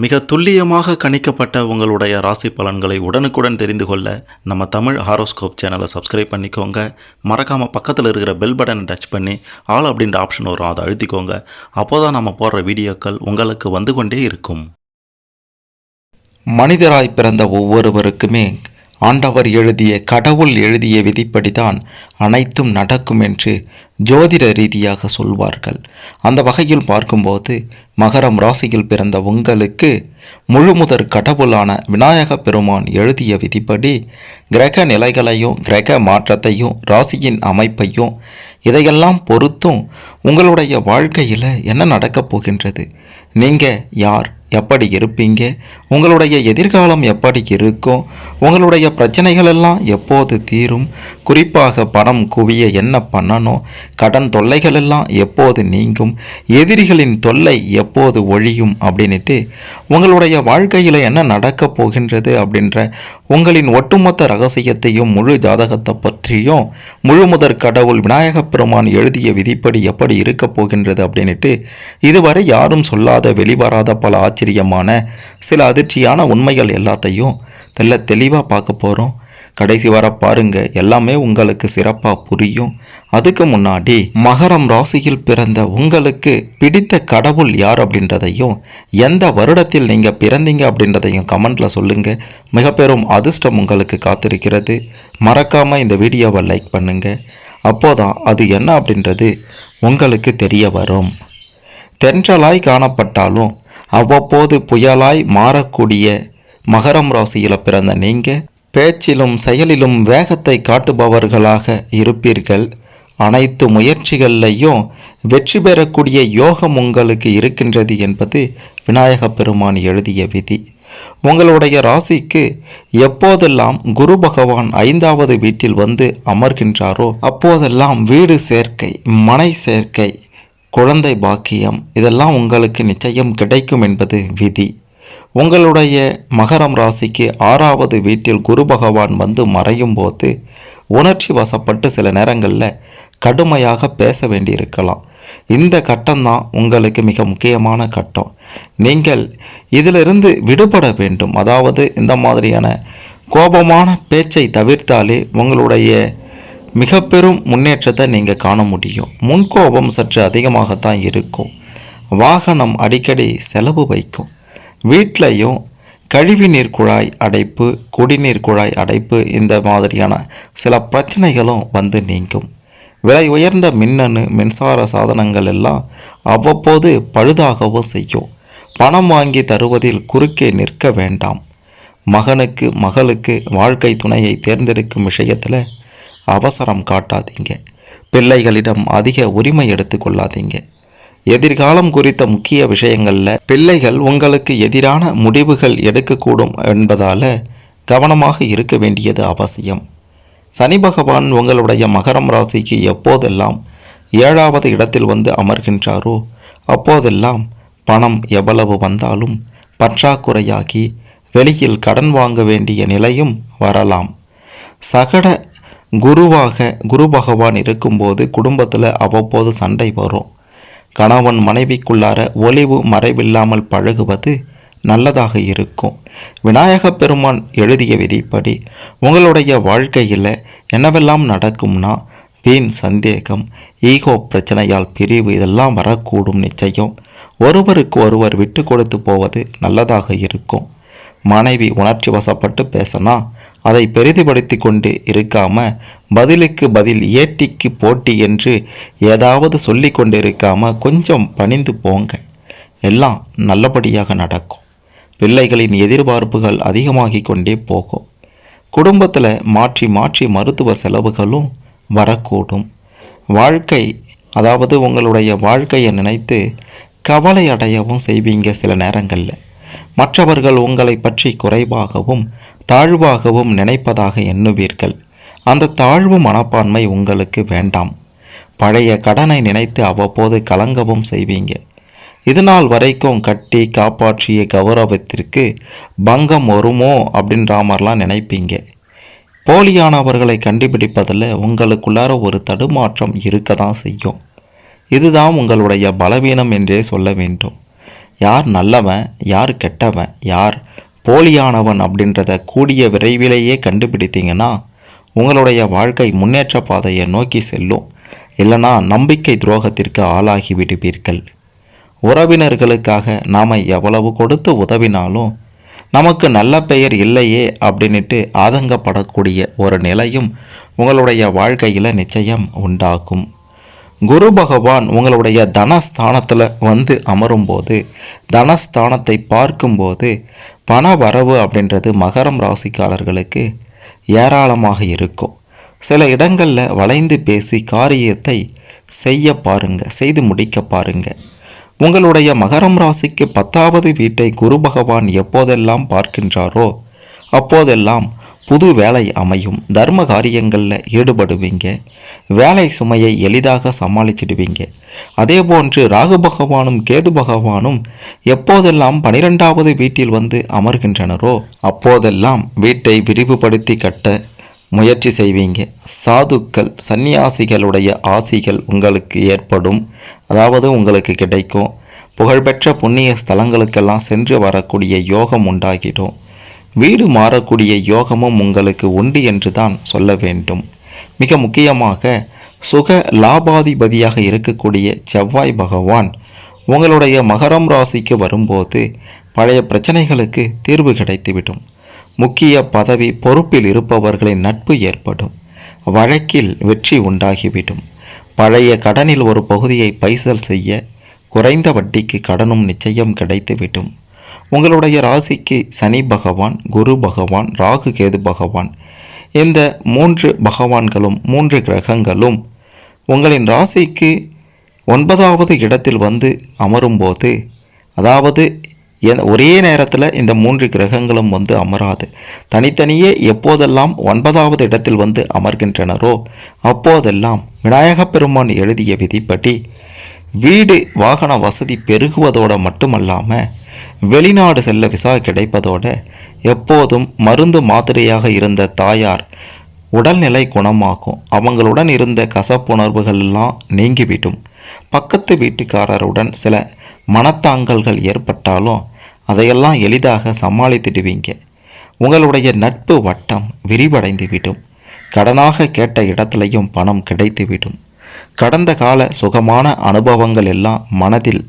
மிக துல்லியமாக கணிக்கப்பட்ட உங்களுடைய ராசி பலன்களை உடனுக்குடன் தெரிந்து கொள்ள நம்ம தமிழ் ஹாரோஸ்கோப் சேனலை சப்ஸ்கிரைப் பண்ணிக்கோங்க. மறக்காமல் பக்கத்தில் இருக்கிற பெல் பட்டனை டச் பண்ணி ஆல் அப்படின்ற ஆப்ஷன் வரும், அதை அழுத்திக்கோங்க. அப்போதான் நம்ம போடுற வீடியோக்கள் உங்களுக்கு வந்து கொண்டே இருக்கும். மனிதராய் பிறந்த ஒவ்வொருவருக்குமே ஆண்டவர் எழுதிய, கடவுள் எழுதிய விதிப்படிதான் அனைத்தும் நடக்கும் என்று ஜோதிட ரீதியாக சொல்வார்கள். அந்த வகையில் பார்க்கும்போது மகரம் ராசியில் பிறந்த உங்களுக்கு முழுமுதற் கடவுளான விநாயக பெருமான் எழுதிய விதிப்படி கிரக நிலைகளையும் கிரக மாற்றத்தையும் ராசியின் அமைப்பையும் இதையெல்லாம் பொறுத்தும் உங்களுடைய வாழ்க்கையில் என்ன நடக்கப் போகின்றது, நீங்கள் யார், எப்படி இருப்பீங்க, உங்களுடைய எதிர்காலம் எப்படி இருக்கும், உங்களுடைய பிரச்சனைகள் எல்லாம் எப்போது தீரும், குறிப்பாக பணம் குவிய என்ன பண்ணணும், கடன் தொல்லைகள் எல்லாம் எப்போது நீங்கும், எதிரிகளின் தொல்லை எப்போது ஒழியும் அப்படின்ட்டு உங்களுடைய வாழ்க்கையில் என்ன நடக்கப் போகின்றது அப்படின்ற உங்களின் ஒட்டுமொத்த ரகசியத்தையும் முழு ஜாதகத்தை பற்றியும் முழுமுதற் கடவுள் விநாயக பெருமான் எழுதிய விதிப்படி எப்படி இருக்க போகின்றது அப்படின்ட்டு இதுவரை யாரும் சொல்லாத வெளிவராத பல ஆச்சரியமான சில அதிர்ச்சியான உண்மைகள் எல்லாத்தையும் தெளிவாக பார்க்க போகிறோம். கடைசி வர பாருங்க, எல்லாமே உங்களுக்கு சிறப்பாக புரியும். அதுக்கு முன்னாடி மகரம் ராசியில் பிறந்த உங்களுக்கு பிடித்த கடவுள் யார் அப்படின்றதையும் எந்த வருடத்தில் நீங்கள் பிறந்தீங்க அப்படின்றதையும் கமெண்ட்டில் சொல்லுங்கள். மிக பெரும் அதிர்ஷ்டம் உங்களுக்கு காத்திருக்கிறது. மறக்காமல் இந்த வீடியோவை லைக் பண்ணுங்கள். அப்போதான் அது என்ன அப்படின்றது உங்களுக்கு தெரிய வரும். தென்றலாய் காணப்பட்டாலும் அவ்வப்போது புயலாய் மாறக்கூடிய மகரம் ராசியில் பிறந்த நீங்கள் பேச்சிலும் செயலிலும் வேகத்தை காட்டுபவர்களாக இருப்பீர்கள். அனைத்து முயற்சிகள்லையும் வெற்றி பெறக்கூடிய யோகம் உங்களுக்கு இருக்கின்றது என்பது விநாயக பெருமான் எழுதிய விதி. உங்களுடைய ராசிக்கு எப்போதெல்லாம் குரு பகவான் 5வது வீட்டில் வந்து அமர்கின்றாரோ அப்போதெல்லாம் வீடு சேர்க்கை, மனை சேர்க்கை, குழந்தை பாக்கியம் இதெல்லாம் உங்களுக்கு நிச்சயம் கிடைக்கும் என்பது விதி. உங்களுடைய மகரம் ராசிக்கு 6வது வீட்டில் குரு பகவான் வந்து மறையும் போது உணர்ச்சி வசப்பட்டு சில நேரங்களில் கடுமையாக பேச வேண்டியிருக்கலாம். இந்த கட்டம்தான் உங்களுக்கு மிக முக்கியமான கட்டம். நீங்கள் இதிலிருந்து விடுபட வேண்டும். அதாவது இந்த மாதிரியான கோபமான பேச்சை தவிர்த்தாலே உங்களுடைய மிக பெரும் முன்னேற்றத்தை நீங்கள் காண முடியும். முன்கோபம் சற்று அதிகமாகத்தான் இருக்கும். வாகனம் அடிக்கடி செலவு வைக்கும். வீட்லையும் கழிவுநீர் குழாய் அடைப்பு, குடிநீர் குழாய் அடைப்பு இந்த மாதிரியான சில பிரச்சனைகளும் வந்து நீங்கும். விலை உயர்ந்த மின்சார சாதனங்கள் எல்லாம் அவ்வப்போது பழுதாகவும் செய்யும். பணம் வாங்கி தருவதில் குறுக்கே நிற்க வேண்டாம். மகனுக்கு மகளுக்கு வாழ்க்கை துணையை தேர்ந்தெடுக்கும் விஷயத்தில் அவசரம் காட்டாதீங்க. பிள்ளைகளிடம் அதிக உரிமை எடுத்துக்கொள்ளாதீங்க. எதிர்காலம் குறித்த முக்கிய விஷயங்களில் பிள்ளைகள் உங்களுக்கு எதிரான முடிவுகள் எடுக்கக்கூடும் என்பதால் கவனமாக இருக்க வேண்டியது அவசியம். சனி பகவான் உங்களுடைய மகரம் ராசிக்கு எப்போதெல்லாம் 7வது இடத்தில் வந்து அமர்கின்றாரோ அப்போதெல்லாம் பணம் எவ்வளவு வந்தாலும் பற்றாக்குறையாகி வெளியில் கடன் வாங்க வேண்டிய நிலையும் வரலாம். சகட குருவாக குரு பகவான் இருக்கும்போது குடும்பத்தில் அவ்வப்போது சண்டை வரும். கணவன் மனைவிக்குள்ளார ஒளிவு மறைவில்லாமல் பழகுவது நல்லதாக இருக்கும். விநாயக பெருமான் எழுதிய விதிப்படி உங்களுடைய வாழ்க்கையில் என்னவெல்லாம் நடக்கும்னா வீண் சந்தேகம், ஈகோ பிரச்சனையால் பிரிவு இதெல்லாம் வரக்கூடும். நிச்சயம் ஒருவருக்கு ஒருவர் விட்டு கொடுத்து போவது நல்லதாக இருக்கும். மனைவி உணர்ச்சி வசப்பட்டு பேசினா அதை பெரிதுபடுத்தி கொண்டு இருக்காம பதிலுக்கு பதில், ஏட்டிக்கு போட்டி என்று ஏதாவது சொல்லி கொண்டு இருக்காம கொஞ்சம் பணிந்து போங்க. எல்லாம் நல்லபடியாக நடக்கும். பிள்ளைகளின் எதிர்பார்ப்புகள் அதிகமாகி கொண்டே போகும். குடும்பத்தில் மாற்றி மாற்றி மருத்துவ செலவுகளும் வரக்கூடும். வாழ்க்கை, அதாவது உங்களுடைய வாழ்க்கையை நினைத்து கவலை அடையவும் செய்வீங்க. சில நேரங்களில் மற்றவர்கள் உங்களை பற்றி குறைவாகவும் தாழ்வாகவும் நினைப்பதாக எண்ணுவீர்கள். அந்த தாழ்வு மனப்பான்மை உங்களுக்கு வேண்டாம். பழைய கடனை நினைத்து அவ்வப்போது கலங்கவும் செய்வீங்க. இதுநாள் வரைக்கும் கட்டி காப்பாற்றிய கௌரவத்திற்கு பங்கம் வருமோ அப்படின்ற மாதிரிலாம் நினைப்பீங்க. போலியானவர்களை கண்டுபிடிப்பதில் உங்களுக்குள்ளார ஒரு தடுமாற்றம் இருக்க தான் செய்யும். இதுதான் உங்களுடைய பலவீனம் என்றே சொல்ல வேண்டும். யார் நல்லவன், யார் கெட்டவன், யார் போலியானவன் அப்படின்றத கூடிய விரைவிலேயே கண்டுபிடித்தீங்கன்னா உங்களுடைய வாழ்க்கை முன்னேற்ற பாதையை நோக்கி செல்லும். இல்லைனா நம்பிக்கை துரோகத்திற்கு ஆளாகி விடுவீர்கள். உறவினர்களுக்காக நாம் எவ்வளவு கொடுத்து உதவினாலும் நமக்கு நல்ல பெயர் இல்லையே அப்படின்ட்டு ஆதங்கப்படக்கூடிய ஒரு நிலையும் உங்களுடைய வாழ்க்கையில் நிச்சயம் உண்டாகும். குரு பகவான் உங்களுடைய தனஸ்தானத்தில் வந்து அமரும்போது, தனஸ்தானத்தை பார்க்கும்போது பண வரவு அப்படின்றது மகரம் ராசிக்காரர்களுக்கு ஏராளமாக இருக்கும். சில இடங்களில் வளைந்து பேசி காரியத்தை செய்ய பாருங்க, செய்து முடிக்க பாருங்க. உங்களுடைய மகரம் ராசிக்கு 10வது வீட்டை குரு பகவான் எப்போதெல்லாம் பார்க்கின்றாரோ அப்போதெல்லாம் புது வேலை அமையும். தர்ம காரியங்களில் ஈடுபடுவீங்க. வேலை சுமையை எளிதாக சமாளிச்சிடுவீங்க. அதே போன்று ராகு பகவானும் கேது பகவானும் எப்போதெல்லாம் 12வது வீட்டில் வந்து அமர்கின்றனரோ அப்போதெல்லாம் வீட்டை விரிவுபடுத்தி கட்ட முயற்சி செய்வீங்க. சாதுக்கள், சந்நியாசிகளுடைய ஆசிகள் உங்களுக்கு ஏற்படும். அதாவது உங்களுக்கு கிடைக்கும். புகழ்பெற்ற புண்ணிய ஸ்தலங்களுக்கெல்லாம் சென்று வரக்கூடிய யோகம் உண்டாகிடும். வீடு மாறக்கூடிய யோகமும் உங்களுக்கு உண்டு என்று தான் சொல்ல வேண்டும். மிக முக்கியமாக சுக லாபாதிபதியாக இருக்கக்கூடிய செவ்வாய் பகவான் உங்களுடைய மகரம் ராசிக்கு வரும்போது பழைய பிரச்சனைகளுக்கு தீர்வு கிடைத்துவிடும். முக்கிய பதவி பொறுப்பில் இருப்பவர்களின் நட்பு ஏற்படும். வழக்கில் வெற்றி உண்டாகிவிடும். பழைய கடனில் ஒரு பகுதியை பைசல் செய்ய குறைந்த வட்டிக்கு கடனும் நிச்சயம் கிடைத்துவிடும். உங்களுடைய ராசிக்கு சனி பகவான், குரு பகவான், ராகு கேது பகவான், இந்த 3 பகவான்களும் 3 கிரகங்களும் உங்களின் ராசிக்கு 9வது இடத்தில் வந்து அமரும்போது, அதாவது ஒரே நேரத்தில் இந்த 3 கிரகங்களும் வந்து அமராது. தனித்தனியே எப்போதெல்லாம் 9வது இடத்தில் வந்து அமர்கின்றனரோ அப்போதெல்லாம் விநாயகப் பெருமான் எழுதிய விதிப்படி வீடு வாகன வசதி பெருகுவதோடு மட்டுமல்லாமல் வெளிநாடு செல்ல விசா கிடைப்பதோட எப்போதும் மருந்து மாத்திரையாக இருந்த தாயார் உடல்நிலை குணமாகும். அவங்களுடன் இருந்த கசப்புணர்வுகள் எல்லாம் நீங்கிவிடும். பக்கத்து வீட்டுக்காரருடன் சில மனத்தாங்கல்கள் ஏற்பட்டாலும் அதையெல்லாம் எளிதாக சமாளித்துடுவீங்க. உங்களுடைய நட்பு வட்டம் விரிவடைந்துவிடும். கடனாக கேட்ட இடத்துலையும் பணம் கிடைத்துவிடும். கடந்த கால சுகமான அனுபவங்கள் எல்லாம் மனதில்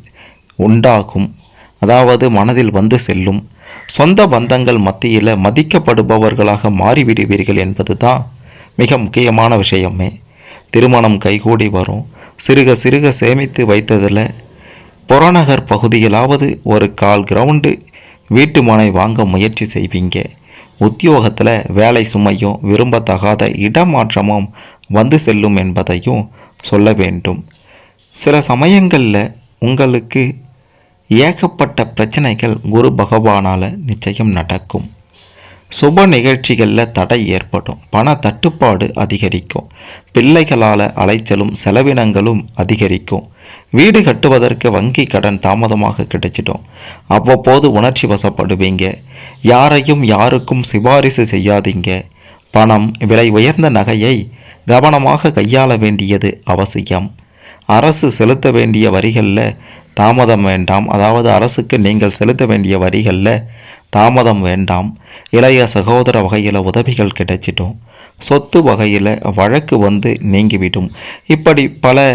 உண்டாகும். அதாவது மனதில் வந்து செல்லும். சொந்த பந்தங்கள் மத்தியில் மதிக்கப்படுபவர்களாக மாறிவிடுவீர்கள் என்பது தான் மிக முக்கியமான விஷயமே. திருமணம் கைகூடி வரும். சிறுக சிறுக சேமித்து வைத்ததில் புறநகர் பகுதியிலாவது ஒரு 1/4 கிரவுண்டு வீட்டு மனை வாங்க முயற்சி செய்வீங்க. உத்தியோகத்தில் வேலை சுமையும் விரும்பத்தகாத இடமாற்றமும் வந்து செல்லும் என்பதையும் சொல்ல வேண்டும். சில சமயங்களில் உங்களுக்கு ஏகப்பட்ட பிரச்சனைகள் குரு பகவானால் நிச்சயம் நடக்கும். சுப நிகழ்ச்சிகளில் தடை ஏற்படும். பண தட்டுப்பாடு அதிகரிக்கும். பிள்ளைகளால் அலைச்சலும் செலவினங்களும் அதிகரிக்கும். வீடு கட்டுவதற்கு வங்கி கடன் தாமதமாக கிடைச்சிடும். அவ்வப்போது உணர்ச்சி வசப்படுவீங்க. யாரையும் யாருக்கும் சிபாரிசு செய்யாதீங்க. பணம், விலை உயர்ந்த நகையை கவனமாக கையாள வேண்டியது அவசியம். அரசு செலுத்த வேண்டிய வரிகளில் தாமதம் வேண்டாம். அதாவது அரசுக்கு நீங்கள் செலுத்த வேண்டிய வரிகளில் தாமதம் வேண்டாம். இளைய சகோதர வகையில் உதவிகள் கிடைச்சிடும். சொத்து வகையில் வழக்கு வந்து நீங்கிவிடும். இப்படி பல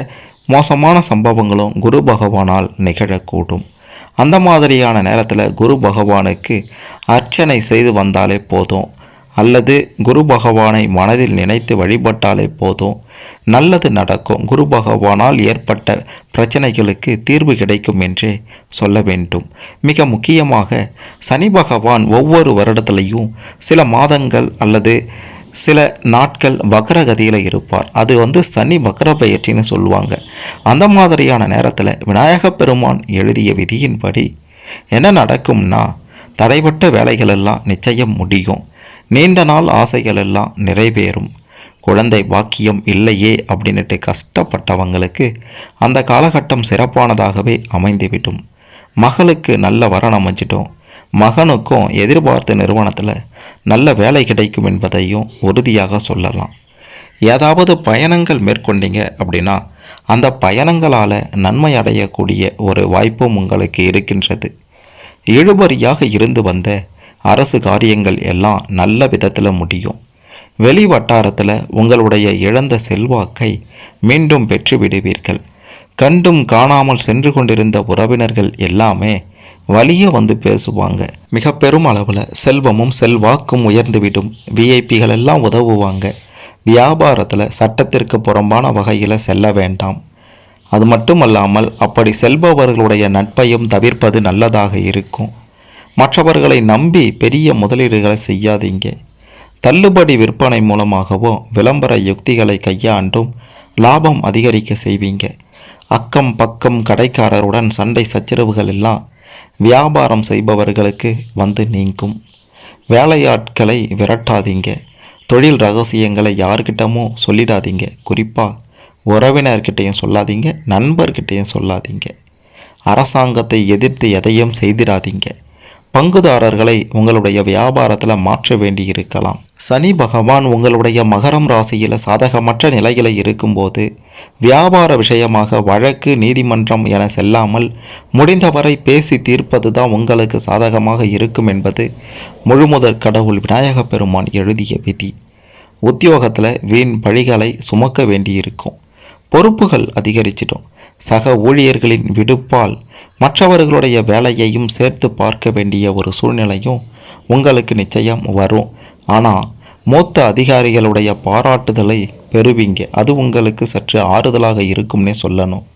மோசமான சம்பவங்களும் குரு பகவானால் நிகழக்கூடும். அந்த மாதிரியான நேரத்தில் குரு பகவானுக்கு அர்ச்சனை செய்து வந்தாலே போதும், அல்லது குரு பகவானை மனதில் நினைத்து வழிபட்டாலே போதும், நல்லது நடக்கும். குரு பகவானால் ஏற்பட்ட பிரச்சனைகளுக்கு தீர்வு கிடைக்கும் என்றே சொல்ல வேண்டும். மிக முக்கியமாக சனி பகவான் ஒவ்வொரு வருடத்திலையும் சில மாதங்கள் அல்லது சில நாட்கள் வக்ரகதியில் இருப்பார். அது சனி வக்ர பயிற்சின்னு சொல்லுவாங்க. அந்த மாதிரியான நேரத்தில் விநாயகப் பெருமான் எழுதிய விதியின்படி என்ன நடக்கும்னா, தடைப்பட்ட வேலைகள் எல்லாம் நிச்சயம் முடியும். நீண்ட நாள் ஆசைகள் எல்லாம் நிறைவேறும். குழந்தை பாக்கியம் இல்லையே அப்படின்ட்டு கஷ்டப்பட்டவங்களுக்கு அந்த காலகட்டம் சிறப்பானதாகவே அமைந்துவிடும். மகளுக்கு நல்ல வரன் அமைஞ்சிட்டோம். மகனுக்கும் எதிர்பார்த்த நிறுவனத்தில் நல்ல வேலை கிடைக்கும் என்பதையும் உறுதியாக சொல்லலாம். ஏதாவது பயணங்கள் மேற்கொண்டீங்க அப்படின்னா அந்த பயணங்களால் நன்மை அடையக்கூடிய ஒரு வாய்ப்பும் உங்களுக்கு இருக்கின்றது. இழுபறியாக இருந்து வந்த அரசு காரியங்கள் எல்லாம் நல்ல விதத்தில் முடியும். வெளி வட்டாரத்தில் உங்களுடைய இழந்த செல்வாக்கை மீண்டும் பெற்று விடுவீர்கள். கண்டும் காணாமல் சென்று கொண்டிருந்த உறவினர்கள் எல்லாமே வலிய வந்து பேசுவாங்க. மிக பெரும் அளவில் செல்வமும் செல்வாக்கும் உயர்ந்துவிடும். விஐபிகள் எல்லாம் உதவுவாங்க. வியாபாரத்தில் சட்டத்திற்கு புறம்பான வகையில் செல்ல வேண்டாம். அது மட்டுமல்லாமல் அப்படி செல்பவர்களுடைய நட்பையும் தவிர்ப்பது நல்லதாக இருக்கும். மற்றவர்களை நம்பி பெரிய முதலீடுகளை செய்யாதீங்க. தள்ளுபடி விற்பனை மூலமாகவோ விளம்பர யுக்திகளை கையாண்டும் லாபம் அதிகரிக்க செய்வீங்க. அக்கம் பக்கம் கடைக்காரருடன் சண்டை சச்சரவுகள் எல்லாம் வியாபாரம் செய்பவர்களுக்கு வந்து நீங்கும். வேலையாட்களை விரட்டாதீங்க. தொழில் ரகசியங்களை யார்கிட்டமோ சொல்லிடாதீங்க. குறிப்பாக உறவினர்கிட்டையும் சொல்லாதீங்க, நண்பர்கிட்டையும் சொல்லாதீங்க. அரசாங்கத்தை எதிர்த்து எதையும் செய்திடாதீங்க. பங்குதாரர்களை உங்களுடைய வியாபாரத்தில் மாற்ற வேண்டியிருக்கலாம். சனி பகவான் உங்களுடைய மகரம் ராசியில் சாதகமற்ற நிலையில் இருக்கும்போது வியாபார விஷயமாக வழக்கு, நீதிமன்றம் என செல்லாமல் முடிந்தவரை பேசி தீர்ப்பது தான் உங்களுக்கு சாதகமாக இருக்கும் என்பது முழுமுதற் கடவுள் விநாயக பெருமான் எழுதிய விதி. உத்தியோகத்தில் வீண் பழிகளை சுமக்க வேண்டியிருக்கும். பொறுப்புகள் அதிகரிச்சிடும். சக ஊழியர்களின் விடுப்பால் மற்றவர்களுடைய வேலையையும் சேர்த்து பார்க்க வேண்டிய ஒரு சூழ்நிலையும் உங்களுக்கு நிச்சயம் வரும். ஆனால் மூத்த அதிகாரிகளுடைய பாராட்டுதலை பெறுவீங்க. அது உங்களுக்கு சற்று ஆறுதலாக இருக்கும்னே சொல்லணும்.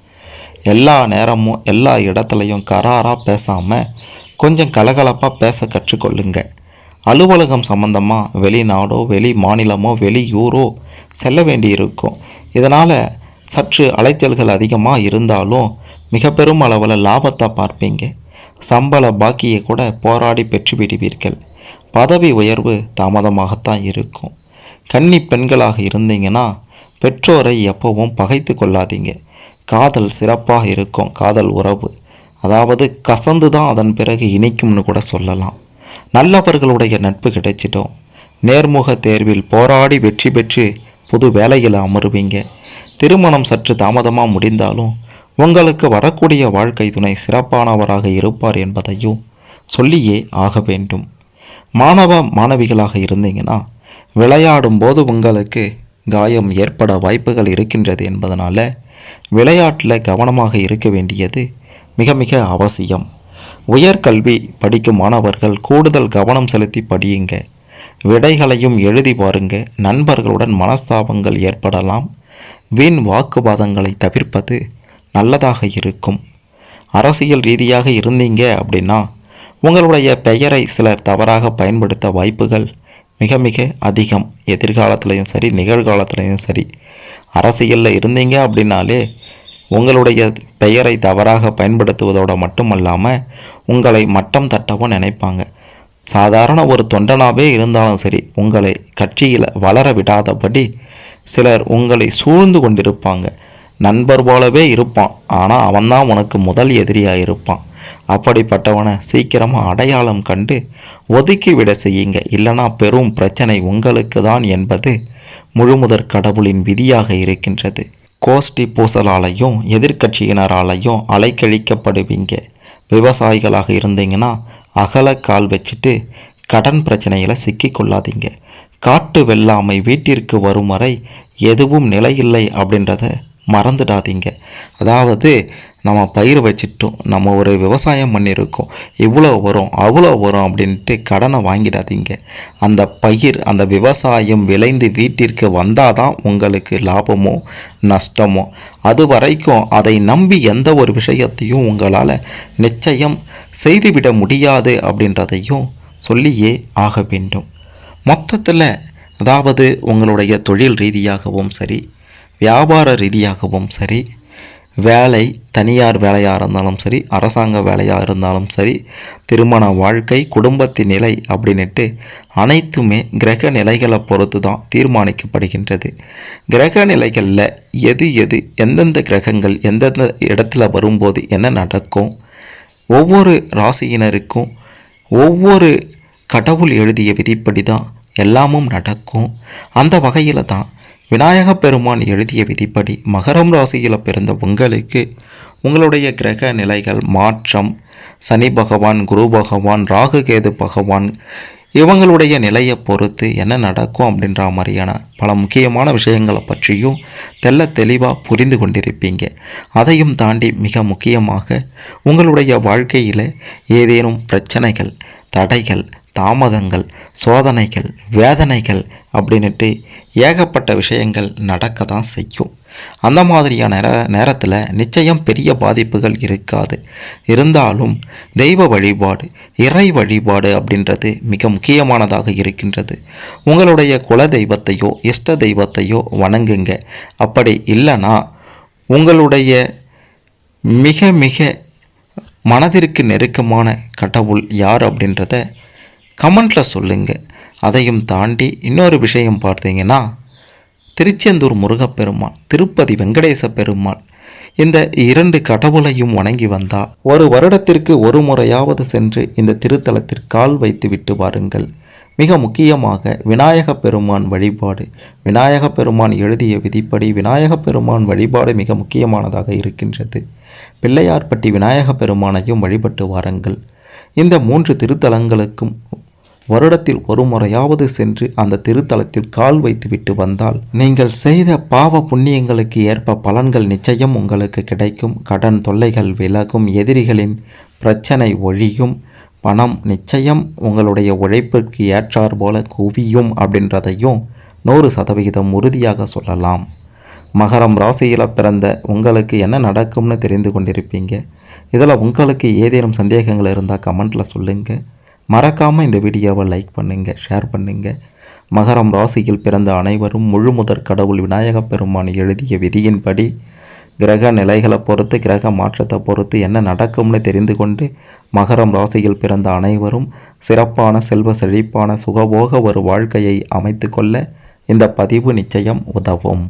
எல்லா நேரமும் எல்லா இடத்துலையும் கராராக பேசாமல் கொஞ்சம் கலகலப்பாக பேச கற்றுக்கொள்ளுங்க. அலுவலகம் சம்பந்தமாக வெளிநாடோ வெளி மாநிலமோ வெளியூரோ செல்ல வேண்டியிருக்கும். இதனால் சற்று அலைச்சல்கள் அதிகமாக இருந்தாலும் மிக பெரும் அளவில் லாபத்தை பார்ப்பீங்க. சம்பள பாக்கியை கூட போராடி பெற்று விடுவீர்கள். பதவி உயர்வு தாமதமாகத்தான் இருக்கும். கன்னி பெண்களாக இருந்தீங்கன்னா பெற்றோரை எப்பவும் பகைத்து கொள்ளாதீங்க. காதல் சிறப்பாக இருக்கும். காதல் உறவு அதாவது கசந்து தான் அதன் பிறகு இனிக்கும்னு கூட சொல்லலாம். நல்லவர்களுடைய நட்பு கிடைச்சிட்டோம். நேர்முக தேர்வில் போராடி வெற்றி பெற்று புது வேலையில் அமருவீங்க. திருமணம் சற்று தாமதமாக முடிந்தாலும் உங்களுக்கு வரக்கூடிய வாழ்க்கை துணை சிறப்பானவராக இருப்பார் என்பதையும் சொல்லியே ஆக வேண்டும். மாணவ மாணவிகளாக இருந்தீங்கன்னா விளையாடும் போது உங்களுக்கு காயம் ஏற்பட வாய்ப்புகள் இருக்கின்றது என்பதனால் விளையாட்டில் கவனமாக இருக்க வேண்டியது மிக மிக அவசியம். உயர்கல்வி படிக்கும் மாணவர்கள் கூடுதல் கவனம் செலுத்தி படியுங்க. விடைகளையும் எழுதி பாருங்க. நண்பர்களுடன் மனஸ்தாபங்கள் ஏற்படலாம். வீண் வாக்குவாதங்களை தவிர்ப்பது நல்லதாக இருக்கும். அரசியல் ரீதியாக இருந்தீங்க அப்படின்னா உங்களுடைய பெயரை சிலர் தவறாக பயன்படுத்த வாய்ப்புகள் மிக மிக அதிகம். எதிர்காலத்துலேயும் சரி, நிகழ்காலத்துலேயும் சரி. அரசியலில் இருந்தீங்க அப்படின்னாலே உங்களுடைய பெயரை தவறாக பயன்படுத்துவதோடு மட்டுமல்லாமல் உங்களை மட்டம் தட்டவும் நினைப்பாங்க. சாதாரண ஒரு தொண்டனாகவே இருந்தாலும் சரி, உங்களை கட்சியில் வளர விடாதபடி சிலர் உங்களை சூழ்ந்து கொண்டிருப்பாங்க. நண்பர் போலவே இருப்பான், ஆனால் அவன்தான் உனக்கு முதல் எதிரியாக இருப்பான். அப்படிப்பட்டவனை சீக்கிரமாக அடையாளம் கண்டு ஒதுக்கிவிட செய்யுங்க. இல்லைனா பெரும் பிரச்சனை உங்களுக்கு தான் என்பது முழுமுதற் கடவுளின் விதியாக இருக்கின்றது. கோஷ்டி பூசலாலையும் எதிர்கட்சியினராலையும் அலைக்கழிக்கப்படுவீங்க. விவசாயிகளாக இருந்தீங்கன்னா அகல கால் வச்சுட்டு கடன் பிரச்சனையில் சிக்கிக்கொள்ளாதீங்க. காட்டு வெள்ளாமை வீட்டிற்கு வரும் வரை எதுவும் நிலையில்லை அப்படின்றத மறந்துடாதீங்க. அதாவது நம்ம பயிர் வச்சிட்டோம், நம்ம ஒரு விவசாயம் பண்ணியிருக்கோம், இவ்வளோ வரும் அவ்வளோ வரும் அப்படின்ட்டு கடனை வாங்கிடாதீங்க. அந்த பயிர், அந்த விவசாயம் விளைந்து வீட்டிற்கு வந்தால் தான் உங்களுக்கு லாபமோ நஷ்டமோ. அது வரைக்கும் அதை நம்பி எந்த ஒரு விஷயத்தையும் உங்களால் நிச்சயம் செய்துவிட முடியாது அப்படின்றதையும் சொல்லியே ஆக வேண்டும். மொத்தத்தில் அதாவது உங்களுடைய தொழில் ரீதியாகவும் சரி, வியாபார ரீதியாகவும் சரி, வேலை தனியார் வேலையாக இருந்தாலும் சரி, அரசாங்க வேலையாக இருந்தாலும் சரி, திருமண வாழ்க்கை, குடும்பத்தின் நிலை அப்படின்ட்டு அனைத்துமே கிரக நிலைகளை பொறுத்து தான் தீர்மானிக்கப்படுகின்றது. கிரக நிலைகளில் எது எந்தெந்த கிரகங்கள் எந்தெந்த இடத்துல வரும்போது என்ன நடக்கும், ஒவ்வொரு ராசியினருக்கும் ஒவ்வொரு கடவுள் எழுதிய விதிப்படி தான் எல்லாமும் நடக்கும். அந்த வகையில் தான் விநாயகப் பெருமான் எழுதிய விதிப்படி மகரம் ராசியில் பிறந்த உங்களுக்கு உங்களுடைய கிரக நிலைகள் மாற்றம், சனி பகவான், குரு பகவான், ராகு கேது பகவான் இவங்களுடைய நிலையை பொறுத்து என்ன நடக்கும் அப்படின்ற மாதிரியான பல முக்கியமான விஷயங்களை பற்றியும் தெளிவாக புரிந்து கொண்டிருப்பீங்க. அதையும் தாண்டி மிக முக்கியமாக உங்களுடைய வாழ்க்கையில் ஏதேனும் பிரச்சனைகள், தடைகள், தாமதங்கள், சோதனைகள், வேதனைகள் அப்படின்ட்டு ஏகப்பட்ட விஷயங்கள் நடக்க தான் செய்யும். அந்த மாதிரியான நேரத்தில் நிச்சயம் பெரிய பாதிப்புகள் இருக்காது. இருந்தாலும் தெய்வ வழிபாடு, இறை வழிபாடு அப்படின்றது மிக முக்கியமானதாக இருக்கின்றது. உங்களுடைய குல தெய்வத்தையோ இஷ்ட தெய்வத்தையோ வணங்குங்க. அப்படி இல்லைனா உங்களுடைய மிக மிக மனதிற்கு நெருக்கமான கடவுள் யார் அப்படின்றத கமெண்ட்டில் சொல்லுங்கள். அதையும் தாண்டி இன்னொரு விஷயம் பார்த்தீங்கன்னா, திருச்செந்தூர் முருகப்பெருமான், திருப்பதி வெங்கடேச பெருமாள் இந்த 2 கடவுளையும் வணங்கி வந்தால் ஒரு வருடத்திற்கு ஒரு முறையாவது சென்று இந்த திருத்தலத்திற்கு கால் வைத்து விட்டு வாருங்கள். மிக முக்கியமாக விநாயகப் பெருமான் வழிபாடு, விநாயகப் பெருமான் எழுதிய விதிப்படி விநாயகப் பெருமான் வழிபாடு மிக முக்கியமானதாக இருக்கின்றது. பிள்ளையார்பட்டி விநாயகப் பெருமானையும் வழிபட்டு வாருங்கள். இந்த 3 திருத்தலங்களுக்கும் வருடத்தில் ஒரு முறையாவது சென்று அந்த திருத்தலத்தில் கால் வைத்து விட்டு வந்தால் நீங்கள் செய்த பாவ புண்ணியங்களுக்கு ஏற்ப பலன்கள் நிச்சயம் உங்களுக்கு கிடைக்கும். கடன் தொல்லைகள் விலகும், எதிரிகளின் பிரச்சனை ஒழியும், பணம் நிச்சயம் உங்களுடைய உழைப்பிற்கு ஏற்றார் போல குவியும் அப்படின்றதையும் 100% உறுதியாக சொல்லலாம். மகரம் ராசியில் பிறந்த உங்களுக்கு என்ன நடக்கும்னு தெரிந்து கொண்டிருப்பீங்க. இதில் உங்களுக்கு ஏதேனும் சந்தேகங்கள் இருந்தால் கமெண்ட்டில் சொல்லுங்கள். மறக்காமல் இந்த வீடியோவை லைக் பண்ணுங்கள், ஷேர் பண்ணுங்கள். மகரம் ராசியில் பிறந்த அனைவரும் முழுமுதற் கடவுள் விநாயகப் பெருமான் எழுதிய விதியின்படி கிரக நிலைகளை பொறுத்து, கிரக மாற்றத்தை பொறுத்து என்ன நடக்கும்னு தெரிந்து கொண்டு மகரம் ராசியில் பிறந்த அனைவரும் சிறப்பான செல்வ செழிப்பான சுகபோக ஒரு வாழ்க்கையை அமைத்து கொள்ள இந்த பதிவு நிச்சயம் உதவும்.